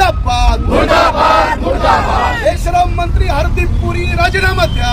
मुर्दाबाद मुर्दाबाद मुर्दाबाद। हे श्रम मंत्री हरदीप पुरी राजीनामा द्या।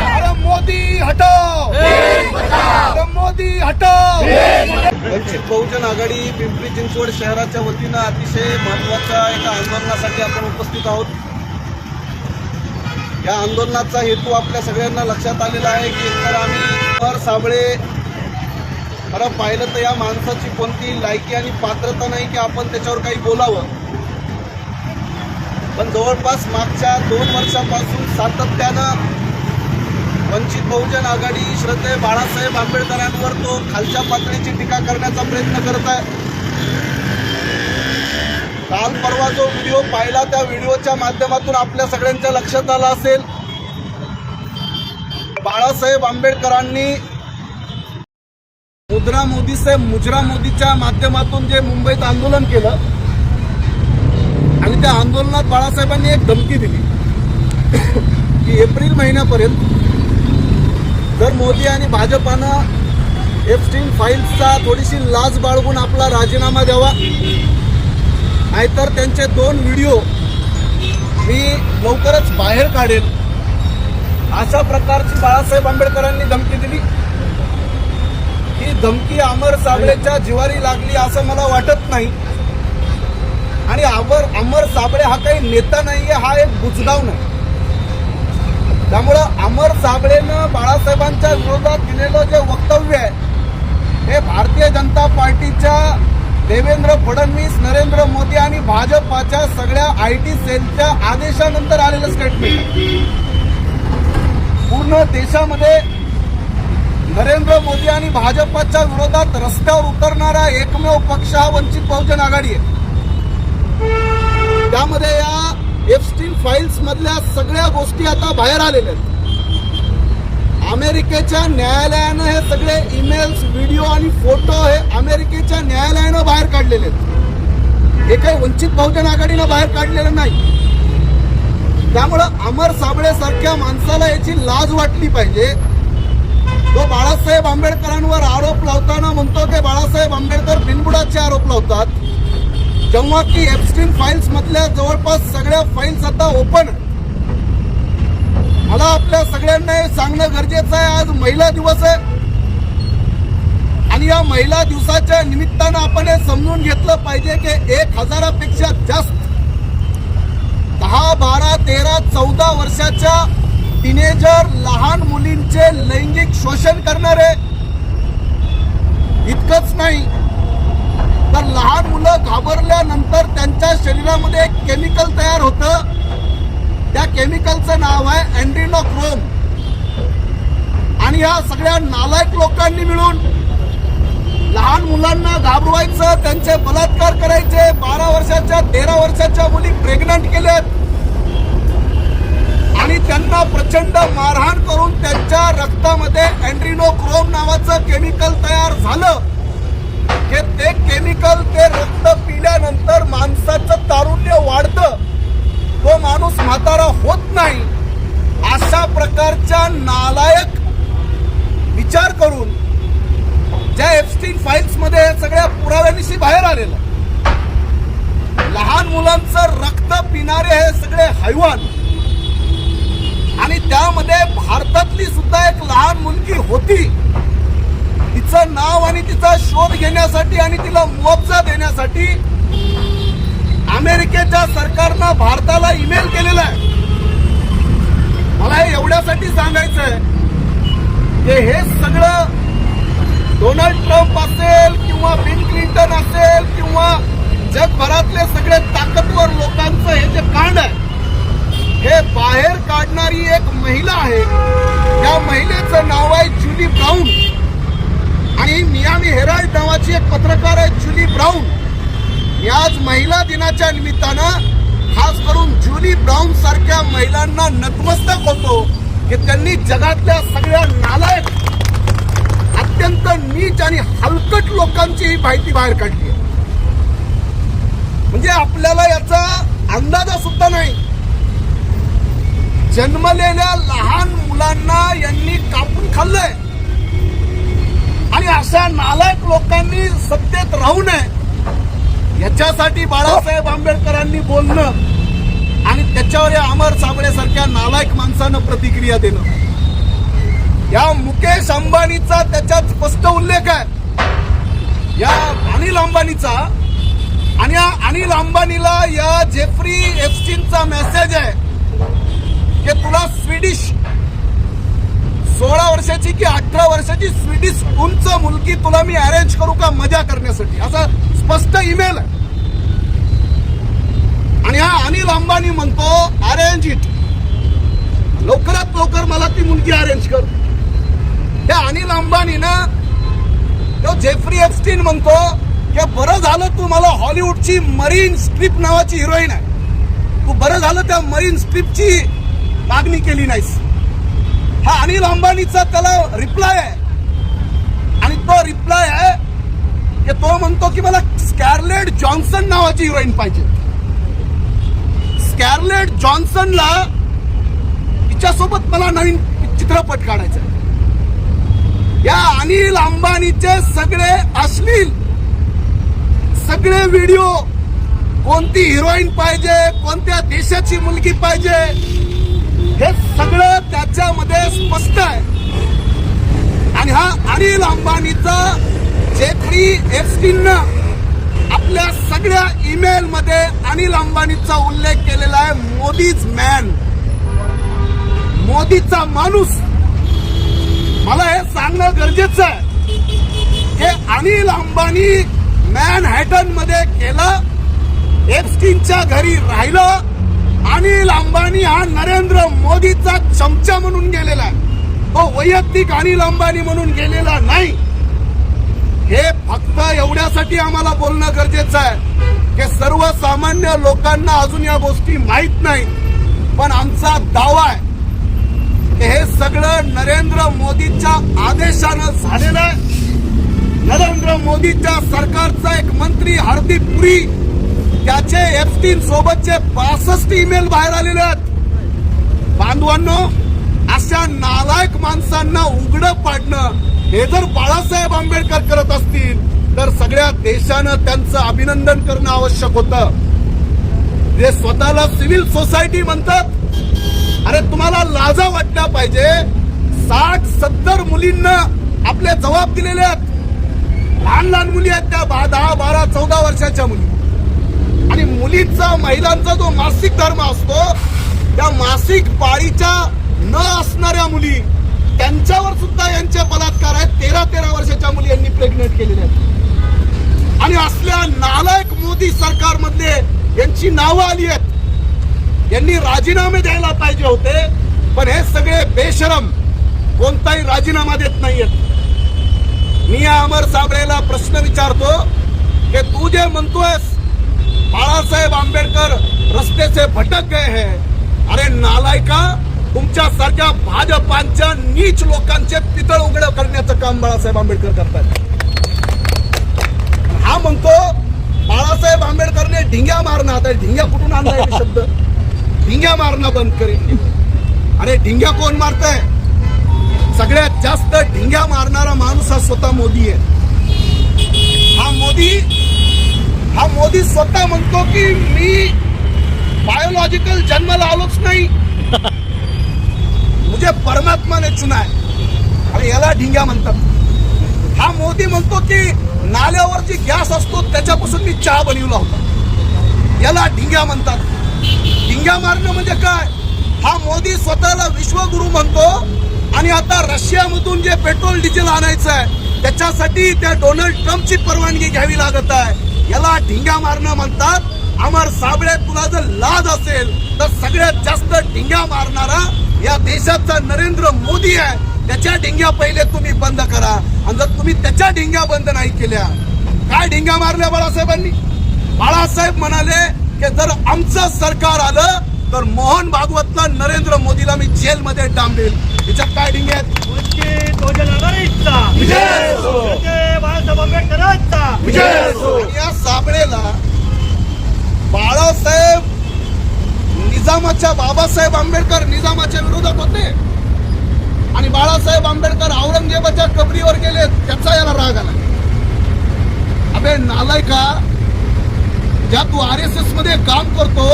अरे मोदी हटाओ, अरे मोदी हटाओ। वंचित बहुजन आघाडी पिंपरी चिंचवड शहराच्या वतीनं अतिशय महत्त्वाच्या एका आंदोलनासाठी आपण उपस्थित आहोत। या आंदोलनाचा हेतू आपल्या सगळ्यांना लक्षात आलेला आहे की एकतर आम्ही साबळे खरं पाहिलं तर या माणसाची कोणती लायकी आणि पात्रता नाही की आपण त्याच्यावर काही बोलावं, पण जवळपास मागच्या 2 वर्षापासून सातत्यानं वंचित बहुजन आघाडी श्रद्धेय बाळासाहेब आंबेडकरांवर तो खालच्या पातळीची टीका करण्याचा प्रयत्न करत आहे। काल परवा जो व्हिडिओ पाहिला त्या व्हिडिओच्या माध्यमातून आपल्या सगळ्यांच्या लक्षात आलं असेल, बाळासाहेब आंबेडकरांनी मुद्रा मोदी से मुजरा मोदीच्या माध्यमातून जे मुंबईत आंदोलन केलं आणि त्या आंदोलनात बाळासाहेबांनी एक धमकी दिली की एप्रिल महिन्यापर्यंत जर मोदी आणि भाजपानं एप्स्टीन फाईल्सचा थोडीशी लाज बाळगून आपला राजीनामा द्यावा, नाहीतर त्यांचे 2 व्हिडिओ मी लवकरच बाहेर काढेल, अशा प्रकारची बाळासाहेब आंबेडकरांनी धमकी दिली। ही धमकी अमर साबळेच्या जिवारी लागली असं मला वाटत नाही आणि अमर साबळे हा काही नेता नाहीये, हा एक बुजगाव नाही। त्यामुळं अमर साबळेनं बाळासाहेबांच्या विरोधात दिलेलं जे वक्तव्य आहे हे भारतीय जनता पार्टीच्या देवेंद्र फडणवीस, नरेंद्र मोदी आणि भाजपाच्या सगळ्या IT सेलच्या आदेशानंतर आलेलं स्टेटमेंट। पूर्ण देशामध्ये नरेंद्र मोदी आणि भाजपाच्या विरोधात रस्त्यावर उतरणारा एकमेव पक्ष हा वंचित बहुजन आघाडी आहे। त्यामध्ये या एप्स्टीन फाईल्स मधल्या सगळ्या गोष्टी आता बाहेर आलेल्या आहेत। अमेरिकेच्या न्यायालयानं हे सगळे ईमेल्स, व्हिडिओ आणि फोटो हे अमेरिकेच्या न्यायालयानं बाहेर काढलेले आहेत, हे काही वंचित बहुजन आघाडीनं बाहेर काढलेलं नाही। त्यामुळं अमर साबळे सारख्या माणसाला याची लाज वाटली पाहिजे। तो बाळासाहेब आंबेडकरांवर आरोप लावताना म्हणतो की बाळासाहेब आंबेडकर बिनबुडाचे आरोप लावतात, जेव्हा की एप्स्टीन फाईल्स मधल्या जवळपास सगळ्या फाईल्स आता ओपन। मला आपल्या सगळ्यांना हे सांगणं गरजेचं आहे, आज महिला दिवस आहे आणि या महिला दिवसाच्या निमित्तानं आपण हे समजून घेतलं पाहिजे की 1000पेक्षा जास्त 10, 12, 13, 14 वर्षाच्या टीनेजर लहान मुलींचे लैंगिक शोषण करणारे, इतकंच नाही तर लहान मुलं घाबरल्यानंतर त्यांच्या शरीरामध्ये एक केमिकल तयार होतं, त्या केमिकलचं नाव आहे एड्रेनोक्रोम। आणि या सगळ्या नालायक लोकांनी मिळून लहान मुलांना घाबरवायचं, त्यांचे बलात्कार करायचे, 12 वर्षाच्या 13 वर्षाच्या मुली प्रेग्नंट केल्यात आणि त्यांना प्रचंड मारहाण करून त्यांच्या रक्तामध्ये एड्रेनोक्रोम नावाचं केमिकल तयार झालं की ते केमिकल ते रक्त पिल्यानंतर माणसाचं तारुण्य वाढतं, तो माणूस म्हातारा होत नाही। अशा प्रकारच्या नालायक विचार करून ज्या एप्स्टीन फाईल्स मध्ये सगळ्या पुराव्यानिशी बाहेर आलेलं, लहान मुलांचं रक्त पिणारे हे सगळे हैवान, आणि त्यामध्ये भारतातली सुद्धा एक लहान मुलगी होती, तिचं नाव आणि तिचा शोध घेण्यासाठी आणि तिला मुआवजा देण्यासाठी अमेरिकेच्या सरकारनं भारताला ईमेल केलेला आहे। मला एवढ्यासाठी सांगायचं आहे की हे सगळं डोनाल्ड ट्रम्प असेल किंवा बिल क्लिंटन असेल किंवा जगभरातले सगळे ताकदवर लोकांचं हे जे कांड आहे हे बाहेर काढणारी एक महिला आहे। त्या महिलेचं नाव आहे जुली ब्राऊन आणि मियामी हेराल्ड नावाची एक पत्रकार आहे जुली ब्राऊन। आज महिला दिनाच्या निमित्तानं खास करून जुली ब्राऊन सारख्या महिलांना नतमस्तक होतो की त्यांनी जगातल्या सगळ्या नालायक, अत्यंत नीच आणि हलकट लोकांची ही माहिती बाहेर काढली। म्हणजे आपल्याला याचा अंदाजा सुद्धा नाही। जन्मलेल्या लहान मुलांना यांनी कापून खाल्लंय आणि अशा नालायक लोकांनी सत्तेत राहू नये त्याच्यासाठी बाळासाहेब आंबेडकरांनी बोलणं आणि त्याच्यावर या अमर साबळेसारख्या नालायक माणसानं प्रतिक्रिया देणं. या मुकेश अंबानीचा त्याच्यात स्पष्ट उल्लेख आहे, या अनिल अंबानीचा. आणि या अनिल अंबानीला या जेफ्री एप्स्टीनचा मेसेज आहे की तुला स्वीडिश 16 वर्षाची की 18 वर्षाची स्वीडिश उंच मुलगी तुला मी अरेंज करू का मजा करण्यासाठी, असा स्पष्ट ईमेल आहे. आणि हा अनिल अंबानी म्हणतो अरेंज इट, लवकरात लवकर मला ती मुलगी अरेंज कर. त्या अनिल अंबानीनं तो जेफ्री एप्स्टीन म्हणतो की बरं झालं तू मला हॉलिवूडची मरीन स्ट्रीप नावाची हिरोईन आहे, तू बरं झालं त्या मरीन स्ट्रीपची मागणी केली नाहीस. हा अनिल अंबानीचा त्याला रिप्लाय आहे. आणि तो रिप्लाय आहे की तो म्हणतो की मला स्कॅरलेट जॉन्सन नावाची हिरोईन पाहिजे. स्कॅरलेट जॉन्सनला तिच्यासोबत मला नवीन चित्रपट काढायचा आहे. या अनिल अंबानीचे सगळे अश्लील सगळे व्हिडिओ, कोणती हिरोईन पाहिजे, कोणत्या देशाची मुलगी पाहिजे, हे सगळं त्याच्यामध्ये स्पष्ट आहे. आणि हा अनिल अंबानीचा जेफ्री एप्स्टीननं आपल्या सगळ्या ईमेल मध्ये अनिल अंबानीचा उल्लेख केलेला आहे. मोदीज मॅन, मोदीचा माणूस. मला हे सांगणं गरजेचं आहे की अनिल अंबानी मॅनहॅटन मध्ये केलं, एप्स्टीनच्या घरी राहिलं. अनिल अंबानी हा नरेंद्र मोदीचा चमचा म्हणून गेलेला आहे, तो वैयक्तिक अनिल अंबानी म्हणून गेलेला नाही. हे फक्त एवढ्यासाठी आम्हाला बोलणं गरजेचं आहे की सर्वसामान्य लोकांना अजून या गोष्टी माहीत नाहीत. पण आमचा दावा आहे की हे सगळं नरेंद्र मोदीच्या आदेशानं झालेलं आहे. नरेंद्र मोदीच्या सरकारचा एक मंत्री हरदीप पुरी, त्याचे एप्स्टीन सोबतचे 62 ईमेल बाहेर आलेले आहेत. बांधवांनो, अशा नालायक माणसांना उघडं पाडणं हे जर बाळासाहेब आंबेडकर करत असतील तर सगळ्या देशानं त्यांचं अभिनंदन करणं आवश्यक होतं. जे स्वतःला सिव्हिल सोसायटी म्हणतात, अरे तुम्हाला लाजा वाटल्या पाहिजे. 60-70 मुलींना आपले जबाब दिलेले आहेत. लहान लहान मुली आहेत त्या 10, 12, 14 वर्षाच्या मुली. आणि मुलींचा, महिलांचा जो मासिक धर्म असतो, त्या मासिक पाळीच्या न असणाऱ्या मुली, त्यांच्यावर सुद्धा यांचे बलात्कार आहेत. 13-13 वर्षाच्या मुली यांनी प्रेग्नेंट केलेल्या आहेत. आणि असल्या नालायक मोदी सरकारमधले यांची नावं आली आहेत. यांनी राजीनामे द्यायला पाहिजे होते, पण हे सगळे बेशरम कोणताही राजीनामा देत नाहीयेत. मी या अमर साबळेला प्रश्न विचारतो की तू जे म्हणतोयस बाळासाहेब आंबेडकर रस्ते से भटक गए हैं, अरे नालायका, तुमच्या सारख्या भाजपांच्या नीच लोकांचे पितळ उघड करण्याचं काम बाळासाहेब आंबेडकर करतात. हा म्हणतो बाळासाहेब आंबेडकरने ढिंग्या मारणं, आता ढिंग्या कुठून आणलाय शब्द, ढिंग्या मारणं बंद करेल. अरे ढिंग्या कोण मारतंय? सगळ्यात जास्त ढिंग्या मारणारा माणूस हा स्वतः मोदी आहे. हा मोदी स्वतः म्हणतो की मी बायोलॉजिकल जन्माला आलोच नाही, मुझे परमात्मा ने चुना है. अरे याला ढिंग्या म्हणतात. हा मोदी म्हणतो की नाल्यावर जी गॅस असतो त्याच्यापासून मी चहा बनवला होता, याला ढिंग्या म्हणतात. ढिंग्या मारणं म्हणजे काय? हा मोदी स्वतःला विश्वगुरु म्हणतो आणि आता रशियामधून जे पेट्रोल डिझेल आणायचं आहे त्याच्यासाठी त्या डोनाल्ड ट्रम्पची परवानगी घ्यावी लागत आहे. याला ढिंग्या मारणं म्हणतात. अमर साबळे, तुला जर लाज असेल तर सगळ्यात जास्त ढिंग्या मारणारा या देशाचा नरेंद्र मोदी आहे. त्याच्या ढिंग्या पहिले तुम्ही बंद करा. आणि जर तुम्ही त्याच्या ढिंग्या बंद नाही केल्या, काय ढिंग्या मारल्या बाळासाहेबांनी? बाळासाहेब म्हणाले की जर आमचं सरकार आलं तर मोहन भागवतला, नरेंद्र मोदीला मी जेलमध्ये डांबेल. त्याच्यात काय ढिंग्या आहेत? बाळासाहेब आंबेडकरांचा विजय असो. या साबळेला बाळासाहेब निजामाच्या, बाबासाहेब आंबेडकर निजामाच्या विरोधात होते आणि बाळासाहेब आंबेडकर औरंगजेबाच्या कबरीवर गेले, त्याचा याला राग आला. अबे नालायका, ज्या तू RSS मध्ये काम करतो,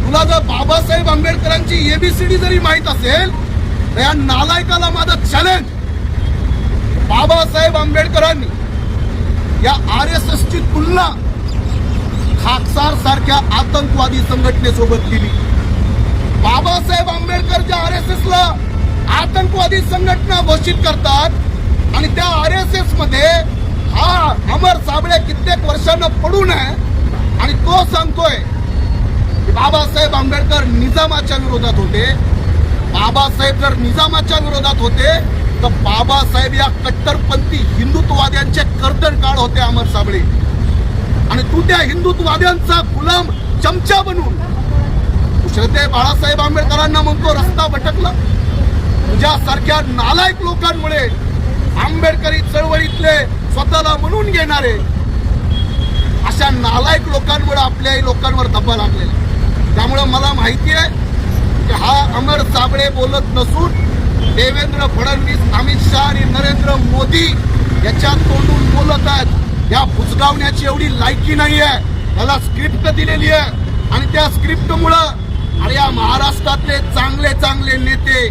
तुला जर बाबासाहेब आंबेडकरांची ABCD जरी माहित असेल तर या नालायकाला माझं चॅलेंज, बाबासाहेब आंबेडकरांनी या RSS ची तुलना खाकसार सारख्या आतंकवादी संघटनेसोबत केली. बाबासाहेब आंबेडकर ज्या RSS ला आतंकवादी संघटना घोषित करतात आणि त्या RSS मध्ये हा अमर साबळे कित्येक वर्षांना पडून आहे आणि तो सांगतोय की बाबासाहेब आंबेडकर निजामाच्या विरोधात होते. बाबासाहेब जर निजामाच्या विरोधात होते तर बाबासाहेब या कट्टरपंथी हिंदुत्ववाद्यांचे कर्दनकाळ होते अमर साबळे. आणि तू त्या हिंदुत्ववाद्यांचा गुलाम चमचा बनून श्रद्धे बाळासाहेब आंबेडकरांना म्हणतो रस्ता भटकला. तुझ्यासारख्या नालायक लोकांमुळे आंबेडकरी चळवळीतले स्वतःला म्हणून घेणारे अशा नालायक लोकांमुळे आपल्याही लोकांवर धब्बा लागलेला. त्यामुळे मला माहिती आहे की हा अमर साबळे बोलत नसून देवेंद्र फडणवीस, अमित शहा आणि नरेंद्र मोदी याच्या तोंडून बोलत आहेत. या बुजगावण्याची एवढी लायकी नाही आहे. त्याला स्क्रिप्ट दिलेली आहे आणि त्या स्क्रिप्टमुळं आणि या महाराष्ट्रातले चांगले चांगले नेते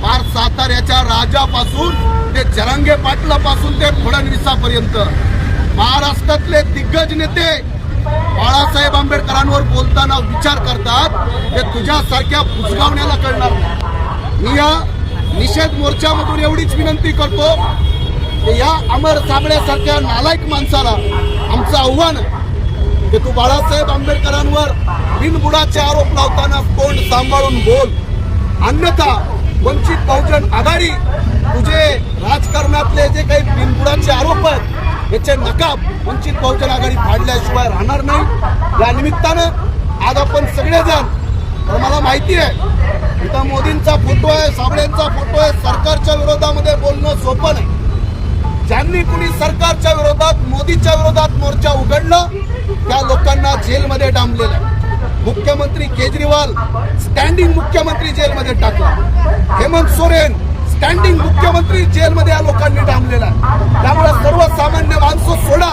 फार साताऱ्याच्या राजापासून ते जरांगे पाटलापासून ते फडणवीसापर्यंत महाराष्ट्रातले दिग्गज नेते बाळासाहेब आंबेडकरांवर बोलताना विचार करतात ते तुझ्यासारख्या बुजगावण्याला कळणार नाही. मी या निषेध मोर्चामधून एवढीच विनंती करतो की या अमर साबळेसारख्या नालायक माणसाला आमचं आव्हान की तू बाळासाहेब आंबेडकरांवर बिनबुडाचे आरोप लावताना तोंड सांभाळून बोल, अन्यथा वंचित बहुजन आघाडी तुझे राजकारणातले जे काही बिनबुडाचे आरोप आहेत याचे नकाब वंचित बहुजन आघाडी फाडल्याशिवाय राहणार नाही. या निमित्तानं आज आपण सगळेजण, तर मला माहिती आहे इथं मोदींचा फोटो आहे, साबळेंचा फोटो आहे, सरकारच्या विरोधामध्ये बोलणं सोपं नाही. ज्यांनी कुणी सरकारच्या विरोधात, मोदीच्या विरोधात मोर्चा उघडला त्या लोकांना जेलमध्ये डांबलेलं. मुख्यमंत्री केजरीवाल स्टँडिंग मुख्यमंत्री जेलमध्ये टाकला. हेमंत सोरेन स्टँडिंग मुख्यमंत्री जेलमध्ये या लोकांनी डांबलेला. त्यामुळे सर्वसामान्य माणसं सोडा,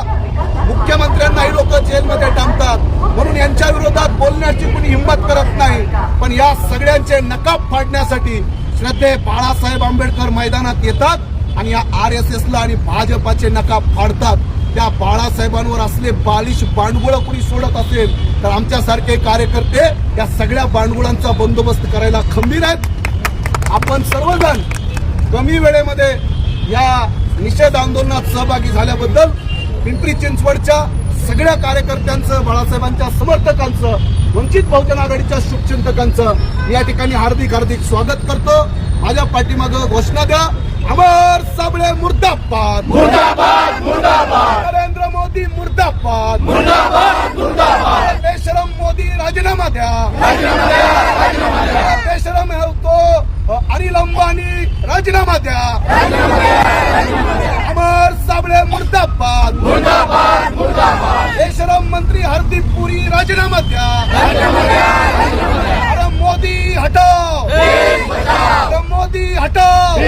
मुख्यमंत्र्यांनाही लोक जेलमध्ये डांबतात. म्हणून यांच्या विरोधात बोलण्याची कुणी हिंमत करत नाही. पण या सगळ्यांचे नकाब फाडण्यासाठी श्रद्धे बाळासाहेब आंबेडकर मैदानात येतात आणि या RSSला आणि भाजपाचे नकाब फाडतात. त्या बाळासाहेबांवर असले बालिश बांडगुळ कुणी सोडत असेल तर आमच्यासारखे कार्यकर्ते या सगळ्या बांडगुळांचा बंदोबस्त करायला खंबीर आहेत. आपण सर्वजण कमी वेळेमध्ये या निषेध आंदोलनात सहभागी झाल्याबद्दल पिंपरी चिंचवडच्या सगळ्या कार्यकर्त्यांचं, बाळासाहेबांच्या समर्थकांचं, वंचित बहुजन आघाडीच्या शुभचिंतकांचं या ठिकाणी हार्दिक हार्दिक स्वागत करतो. माझ्या पाठीमागं घोषणा द्या, अमर साबळे मुर्दाबाद, मुर्दाबाद, मुर्दाबाद. नरेंद्र मोदी मुर्दाबाद, मुर्दाबाद, मुर्दाबाद. बेशरम मोदी राजीनामा द्या, राजीनामा द्या, राजीनामा द्या. बेशरम है तो अनिल अंबानी राजीनामा द्या, राजीनामा द्या, राजीनामा द्या. अमर साबळे मुर्दाबाद, मुर्दाबाद, मुर्दाबाद. बेशरम मंत्री हरदीप पुरी राजीनामा द्या, राजीनामा द्या, राजीनामा द्या. अरे मोदी हटाओ, अरे मोदी हटाओ.